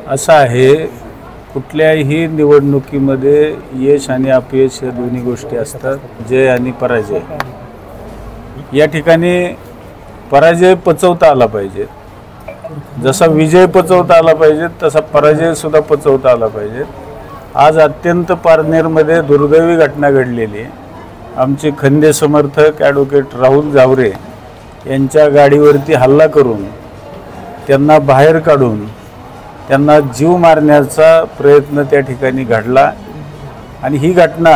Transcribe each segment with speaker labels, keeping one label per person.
Speaker 1: असं आहे, कुठल्याही निवडणुकीमध्ये यश आणि अपयश या दोन्ही गोष्टी असतात, जय आणि पराजय। या ठिकाणी पराजय पचवता आला पाहिजे, जसा विजय पचवता आला पाहिजे तसा पराजय सुद्धा पचवता आला पाहिजे। आज अत्यंत पारनेरमध्ये दुर्दैवी घटना घडलेली आहे। आमचे खंदे समर्थक ॲडव्होकेट राहुल जावरे यांच्या गाडीवरती हल्ला करून त्यांना बाहेर काढून त्यांना जीव मारण्याचा प्रयत्न त्या ठिकाणी घडला। आणि ही घटना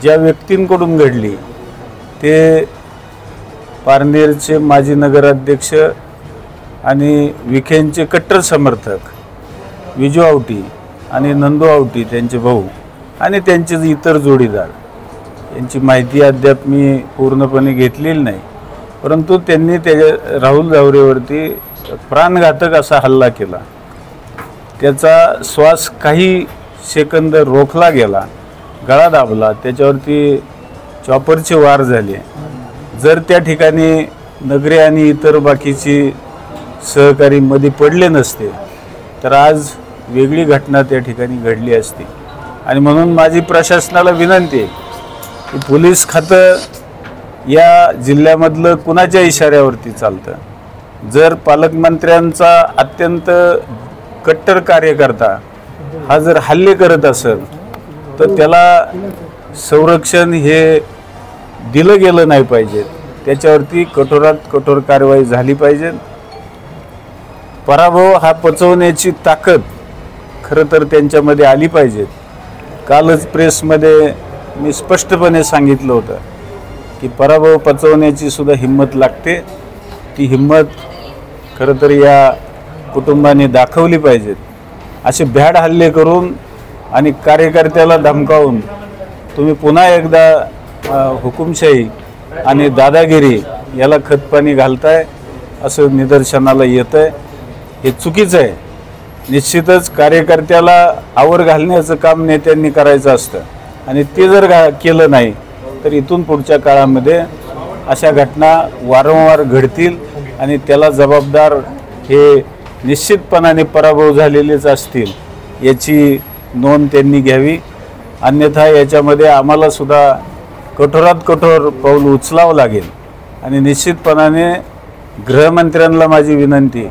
Speaker 1: ज्या व्यक्तींकडून घडली ते पारनेरचे माजी नगराध्यक्ष आणि विखेंचे कट्टर समर्थक विजू आवटी आणि नंदू आवटी त्यांचे भाऊ आणि त्यांचे इतर जोडीदार, यांची माहिती अद्याप मी पूर्णपणे घेतलेली नाही, परंतु त्यांनी त्या राहुल जावरेवरती प्राणघातक असा हल्ला केला। त्याचा श्वास काही सेकंद रोखला गेला, गळा दाबला, त्याच्यावरती चॉपरचे वार झाले। जर त्या ठिकाणी नगरे आणि इतर बाकीची सहकारी मध्ये पडले नसते तर आज वेगळी घटना त्या ठिकाणी घडली असती। आणि म्हणून माझी प्रशासनाला विनंती आहे की पोलीस खातं या जिल्ह्यामधलं कुणाच्या इशाऱ्यावरती चालतं। जर पालकमंत्र्यांचा अत्यंत कट्टर कार्यकर्ता हा जर हल्ले करत असेल तर त्याला संरक्षण हे दिलं गेलं नाही पाहिजे, त्याच्यावरती कठोरात कठोर कारवाई झाली पाहिजे। पराभव हा पचवण्याची ताकद खरं तर त्यांच्यामध्ये आली पाहिजे। कालच प्रेसमध्ये मी स्पष्टपणे सांगितलं होतं की पराभव पचवण्याची सुद्धा हिंमत लागते, ती हिंमत खरं तर या कुटुंबाने दाखवली पाहिजे। असे भ्याड हल्ले करून आणि कार्यकर्त्याला धमकावून तुम्ही पुन्हा एकदा हुकुमशाही आणि दादागिरी याला खतपाणी घालताय असं निदर्शनाला येतं आहे। हे चुकीचं आहे। निश्चितच कार्यकर्त्याला आवर घालण्याचं काम नेत्यांनी करायचं असतं आणि ते जर केलं नाही तर इथून पुढच्या काळामध्ये अशा घटना वारंवार घडतील आणि त्याला जबाबदार हे निश्चितपणाने पराभव झालेलेच असतील, याची नोंद त्यांनी घ्यावी। अन्यथा याच्यामध्ये आम्हाला सुद्धा कठोरात कठोर पाऊल उचलावं लागेल। आणि निश्चितपणाने गृहमंत्र्यांना माझी विनंती